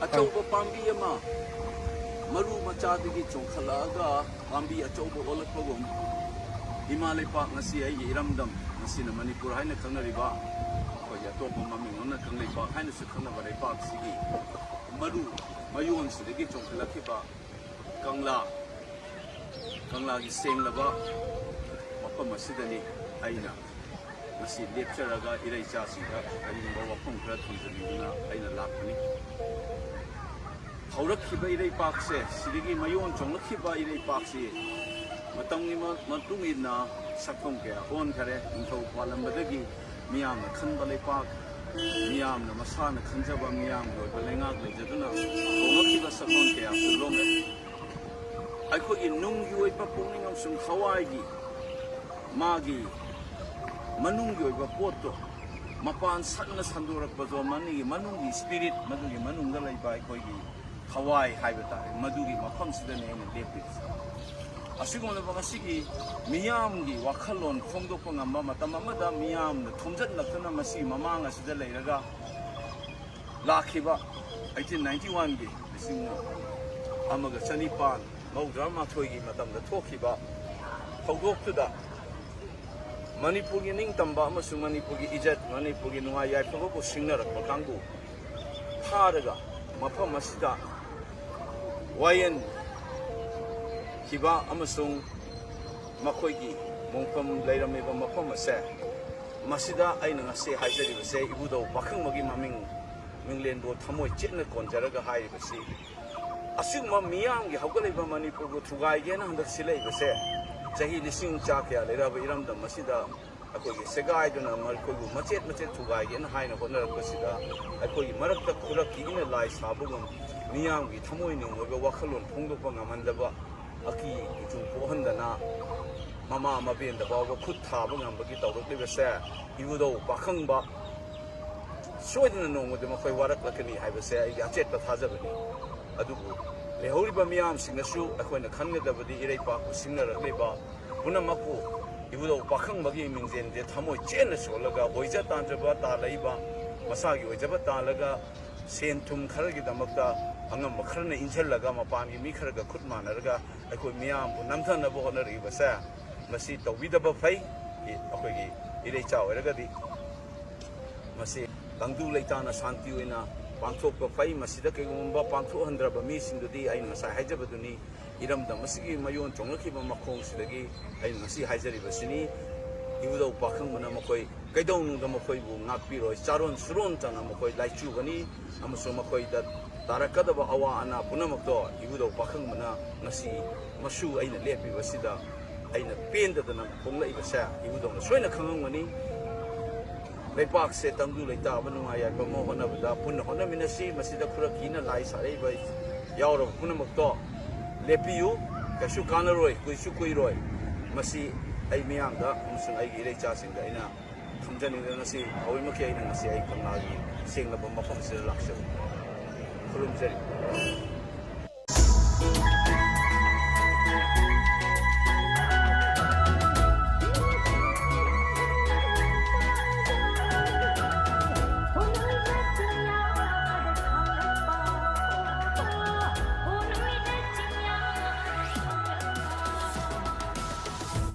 ꯑꯆꯧꯕ ꯄꯥꯝꯕꯤ ꯑꯃ ꯃꯔꯨ ꯃꯆꯥꯗꯒꯤ ꯆꯣꯡꯈꯠꯂꯛꯑꯒ ꯄꯥꯝꯕꯤ ꯑꯆꯧꯕ ꯑꯣꯜꯂꯛꯄꯒꯨꯝ ꯏꯃꯥ ꯂꯩꯄꯥꯛ ꯉꯁꯤ ꯑꯩꯒꯤ ꯏꯔꯝꯗꯝ ꯉꯁꯤꯅ ꯃꯅꯤꯄꯨꯔ ꯍꯥꯏꯅ ꯈꯪꯅꯔꯤꯕ ꯑꯩꯈꯣꯏꯒꯤ ꯑꯇꯣꯞꯄ ꯃꯃꯤꯡ ꯑꯃꯅ ꯀꯪꯂꯩꯄꯥꯛ ꯍꯥꯏꯅꯁꯨ ꯈꯪꯅꯕ ꯂꯩꯄꯥꯛꯁꯤꯒꯤ ꯃꯔꯨ ꯃꯌꯣꯟꯁꯤꯗꯒꯤ ꯆꯣꯡꯈꯠꯂꯛꯈꯤꯕ ꯀꯪꯂꯥꯒꯤ ꯁꯦꯡꯂꯕ ꯃꯐꯝ ꯑꯁꯤꯗꯅꯤ ꯑꯩꯅ ꯉꯁꯤ ꯂꯦꯞꯆꯔꯒ ꯏꯔꯩꯆꯥꯁꯤꯡꯗ ꯀꯔꯤꯒꯨꯝꯕ ꯋꯥꯐꯝ ꯈꯔ ꯊꯝꯖꯅꯤꯡꯗꯨꯅ ꯑꯩꯅ ꯂꯥꯛꯄꯅꯤ꯫ ꯍꯧꯔꯛꯈꯤꯕ ꯏꯔꯩꯄꯥꯛꯁꯦ ꯁꯤꯗꯒꯤ ꯃꯌꯣꯟ ꯆꯣꯡꯂꯛꯈꯤꯕ ꯏꯔꯩꯄꯥꯛꯁꯤ ꯃꯇꯝꯒꯤ ꯃꯇꯨꯡ ꯏꯟꯅ ꯁꯛꯐꯝ ꯀꯌꯥ ꯑꯣꯟꯈꯔꯦ꯫ ꯅꯤꯡꯊꯧ ꯄꯥꯜꯂꯝꯕꯗꯒꯤ ꯃꯤꯌꯥꯝꯅ ꯈꯟꯕ ꯂꯩꯄꯥꯛ, ꯃꯤꯌꯥꯝꯅ ꯃꯁꯥꯅ ꯈꯟꯖꯕ ꯃꯤꯌꯥꯝꯒꯤ ꯑꯣꯏꯕ ꯂꯩꯉꯥꯛ ꯂꯩꯖꯗꯨꯅ ꯍꯣꯡꯂꯛꯈꯤꯕ ꯁꯛꯐꯝ ꯀꯌꯥ ꯄꯨꯝꯂꯣꯝꯂꯦ꯫ ꯑꯩꯈꯣꯏꯒꯤ ꯅꯨꯡꯒꯤ ꯑꯣꯏꯕ ꯄꯨꯛꯅꯤꯡ ꯑꯃꯁꯨꯡ ꯊꯋꯥꯏꯒꯤ ꯃꯥꯒꯤ ꯃꯅꯨꯡꯒꯤ ꯑꯣꯏꯕ ꯄꯣꯠꯇꯣ ꯃꯄꯥꯟ ꯁꯟꯅ ꯁꯟꯗꯣꯔꯛꯄꯗꯣ ꯃꯅꯨꯡꯒꯤ ꯁ꯭ꯄꯤꯔꯤꯠ, ꯃꯗꯨꯒꯤ ꯃꯅꯨꯡꯗ ꯂꯩꯕ ꯑꯩꯈꯣꯏꯒꯤ ꯊꯋꯥꯏ ꯍꯥꯏꯕ ꯇꯥꯔꯦ, ꯃꯗꯨꯒꯤ ꯃꯐꯝꯁꯤꯗꯅꯦ ꯑꯩꯅ ꯂꯦꯞꯄꯤꯔꯤꯁꯦ꯫ ꯑꯁꯤꯒꯨꯝꯂꯕ ꯉꯁꯤꯒꯤ ꯃꯤꯌꯥꯝꯒꯤ ꯋꯥꯈꯜꯂꯣꯟ ꯐꯣꯡꯗꯣꯛꯄ ꯉꯝꯕ ꯃꯇꯝ ꯑꯃꯗ ꯃꯤꯌꯥꯝꯅ ꯊꯣꯝꯖꯤꯜꯂꯛꯇꯨꯅ ꯃꯁꯤ ꯃꯃꯥꯡ ꯑꯁꯤꯗ ꯂꯩꯔꯒ ꯂꯥꯛꯈꯤꯕ 1891ꯒꯤ 1992ꯒꯤ ꯃꯇꯝꯗ ꯊꯣꯛꯈꯤꯕ ꯊꯧꯗꯣꯛꯇꯨꯗ ꯃꯅꯤꯄꯨꯔꯒꯤ ꯅꯤꯡꯇꯝꯕ ꯑꯃꯁꯨꯡ ꯃꯅꯤꯄꯨꯔꯒꯤ ꯏꯖꯠ, ꯃꯅꯤꯄꯨꯔꯒꯤ ꯅꯨꯡꯉꯥꯏ ꯌꯥꯏꯐꯕꯕꯨ ꯁꯤꯡꯅꯔꯛꯄ ꯀꯥꯡꯕꯨ ꯐꯥꯔꯒ ꯃꯐꯝ ꯑꯁꯤꯗ ꯋꯥꯌꯦꯟꯈꯤꯕ ꯑꯃꯁꯨꯡ ꯃꯈꯣꯏꯒꯤ ꯃꯣꯡꯐꯝ ꯂꯩꯔꯝꯃꯤꯕ ꯃꯐꯝ ꯑꯁꯦ ꯃꯁꯤꯗ ꯑꯩꯅ ꯉꯁꯤ ꯍꯥꯏꯖꯔꯤꯕꯁꯦ ꯏꯕꯨꯙꯧ ꯄꯥꯈꯪꯕꯒꯤ ꯃꯤꯡꯂꯦꯟꯕꯨ ꯊꯃꯣꯏ ꯆꯦꯠꯅ ꯀꯣꯟꯖꯔꯒ ꯍꯥꯏꯔꯤꯕꯁꯤ ꯑꯁꯤꯒꯨꯝꯕ ꯃꯤꯌꯥꯝꯒꯤ ꯍꯧꯒꯠꯂꯤꯕ ꯃꯅꯤꯄꯨꯔꯕꯨ ꯊꯨꯒꯥꯏꯒꯦꯅ ꯍꯟꯗꯛ ꯁꯤꯜꯂꯛꯏꯕꯁꯦ ꯆꯍꯤ ꯂꯤꯁꯤꯡ ꯆꯥ ꯀꯌꯥ ꯂꯩꯔꯕ ꯏꯔꯝꯗꯝ ꯑꯁꯤꯗ ꯑꯩꯈꯣꯏꯒꯤ ꯁꯦꯒꯥꯏꯗꯨꯅ ꯃꯈꯣꯏꯕꯨ ꯃꯆꯦꯠ ꯃꯆꯦꯠ ꯊꯨꯒꯥꯏꯒꯦꯅ ꯍꯥꯏꯅ ꯍꯣꯠꯅꯔꯛꯄꯁꯤꯗ ꯑꯩꯈꯣꯏꯒꯤ ꯃꯔꯛꯇ ꯈꯨꯔꯛꯀꯤ ꯏꯅ ꯂꯥꯏ ꯁꯥꯕꯒꯨꯝ ꯃꯤꯌꯥꯝꯒꯤ ꯊꯃꯣꯏꯅꯨꯡ ꯑꯣꯏꯕ ꯋꯥꯈꯜꯂꯣꯟ ꯐꯣꯡꯗꯣꯛꯄ ꯉꯝꯍꯟꯗꯕ, ꯑꯀꯤ ꯏꯆꯨ ꯄꯣꯛꯍꯟꯗꯅ ꯃꯃꯥ ꯃꯕꯦꯟꯗ ꯐꯥꯎꯕ ꯈꯨꯠ ꯊꯥꯕ ꯉꯝꯕꯒꯤ ꯇꯧꯔꯛꯂꯤꯕꯁꯦ ꯏꯕꯨꯙꯧ ꯄꯥꯈꯪꯕ ꯁꯣꯏꯗꯅ ꯅꯣꯡꯃꯗꯤ ꯃꯈꯣꯏ ꯋꯥꯔꯛꯂꯛꯀꯅꯤ ꯍꯥꯏꯕꯁꯦ ꯑꯩꯒꯤ ꯑꯆꯦꯠꯄ ꯊꯥꯖꯕꯅꯤ꯫ ꯑꯗꯨꯕꯨ ꯂꯩꯍꯧꯔꯤꯕ ꯃꯤꯌꯥꯝꯁꯤꯡꯅꯁꯨ ꯑꯩꯈꯣꯏꯅ ꯈꯟꯒꯗꯕꯗꯤ ꯏꯔꯩꯄꯥꯛꯄꯨ ꯁꯤꯡꯅꯔꯛꯂꯤꯕ ꯄꯨꯝꯅꯃꯛꯄꯨ ꯏꯕꯨꯙꯧ ꯄꯥꯈꯪꯕꯒꯤ ꯃꯤꯡꯖꯦꯟꯁꯦ ꯊꯃꯣꯏ ꯆꯦꯠꯅ ꯁꯣꯜꯂꯒ ꯑꯣꯏꯖ ꯇꯥꯟꯖꯕ ꯇꯥꯜꯂꯛꯏꯕ, ꯃꯁꯥꯒꯤ ꯑꯣꯏꯖꯕ ꯇꯥꯜꯂꯒ ꯁꯦꯟ ꯊꯨꯝ ꯈꯔꯒꯤꯗꯃꯛꯇ ꯑꯉꯝꯕ ꯈꯔꯅ ꯏꯟꯁꯤꯜꯂꯒ ꯃꯄꯥꯟꯒꯤ ꯃꯤ ꯈꯔꯒ ꯈꯨꯠ ꯃꯥꯟꯅꯔꯒ ꯑꯩꯈꯣꯏ ꯃꯤꯌꯥꯝꯕꯨ ꯅꯝꯊꯅꯕ ꯍꯣꯠꯅꯔꯛꯏꯕꯁꯦ ꯃꯁꯤ ꯇꯧꯕꯤꯗꯕ ꯐꯩ꯫ ꯑꯩꯈꯣꯏꯒꯤ ꯏꯔꯩꯆꯥ ꯑꯣꯏꯔꯒꯗꯤ ꯃꯁꯤ ꯇꯪꯗꯨ ꯂꯩꯇꯥꯅ ꯁꯥꯟꯇꯤ ꯑꯣꯏꯅ ꯄꯥꯡꯊꯣꯛꯄ ꯐꯩ꯫ ꯃꯁꯤꯗ ꯀꯩꯒꯨꯝꯕ ꯄꯥꯡꯊꯣꯛꯍꯟꯗ꯭ꯔꯕ ꯃꯤꯁꯤꯡꯗꯨꯗꯤ ꯑꯩꯅ ꯉꯁꯥꯏ ꯍꯥꯏꯖꯕꯗꯨꯅꯤ, ꯏꯔꯝꯗꯝ ꯑꯁꯤꯒꯤ ꯃꯌꯣꯟ ꯆꯣꯡꯂꯛꯈꯤꯕ ꯃꯈꯣꯡꯁꯤꯗꯒꯤ ꯑꯩꯅ ꯉꯁꯤ ꯍꯥꯏꯖꯔꯤꯕꯁꯤꯅꯤ꯫ ꯏꯕꯨꯙꯧ ꯄꯥꯈꯪꯕꯅ ꯃꯈꯣꯏ ꯀꯩꯗꯧꯅꯨꯡꯗ ꯃꯈꯣꯏꯕꯨ ꯉꯥꯛꯄꯤꯔꯣꯏ, ꯆꯥꯔꯣꯟ ꯁꯨꯔꯣꯟꯇꯅ ꯃꯈꯣꯏ ꯂꯥꯏꯆꯨꯒꯅꯤ ꯑꯃꯁꯨꯡ ꯃꯈꯣꯏꯗ ꯇꯥꯔꯛꯀꯗꯕ ꯑꯋꯥ ꯑꯅꯥ ꯄꯨꯝꯅꯃꯛꯇꯣ ꯏꯕꯨꯙꯧ ꯄꯥꯈꯪꯕꯅ ꯉꯁꯤ ꯃꯁꯨ ꯑꯩꯅ ꯂꯦꯞꯄꯤꯕꯁꯤꯗ ꯑꯩꯅ ꯄꯦꯟꯗꯗꯅ ꯐꯣꯡꯂꯛꯏꯕꯁꯦ ꯏꯕꯨꯙꯧꯅ ꯁꯣꯏꯅ ꯈꯪꯉꯝꯒꯅꯤ꯫ ꯂꯩꯄꯥꯛꯁꯦ ꯇꯪꯗꯨ ꯂꯩꯇꯥꯕ ꯅꯨꯡꯉꯥꯏ ꯌꯥꯏꯐꯕ ꯍꯣꯠꯅꯕꯗ ꯄꯨꯟꯅ ꯍꯣꯠꯅꯃꯤꯟꯅꯁꯤ꯫ ꯃꯁꯤꯗ ꯈꯨꯔꯛꯀꯤꯅ ꯂꯥꯏ ꯁꯥꯔꯛꯏꯕ ꯌꯥꯎꯔꯕ ꯄꯨꯝꯅꯃꯛꯇꯣ ꯂꯦꯞꯄꯤꯌꯨ, ꯀꯩꯁꯨ ꯀꯥꯟꯅꯔꯣꯏ, ꯀꯨꯏꯁꯨ ꯀꯨꯏꯔꯣꯏ꯫ ꯃꯁꯤ ꯑꯩ ꯃꯤꯌꯥꯝꯗ ꯑꯃꯁꯨꯡ ꯑꯩꯒꯤ ꯏꯔꯩꯆꯥꯁꯤꯡꯗ ꯑꯩꯅ ꯊꯝꯖꯅꯤꯡꯗꯅ ꯉꯁꯤ ꯍꯧꯔꯤꯃꯈꯩ ꯑꯩꯅ ꯉꯁꯤ ꯑꯩ ꯀꯪꯂꯥꯒꯤ ꯁꯦꯡꯂꯕ ꯃꯐꯝꯁꯤꯗ ꯂꯥꯛꯆꯕꯅꯤ꯫ ꯈꯨꯔꯨꯝꯖꯔꯤ꯫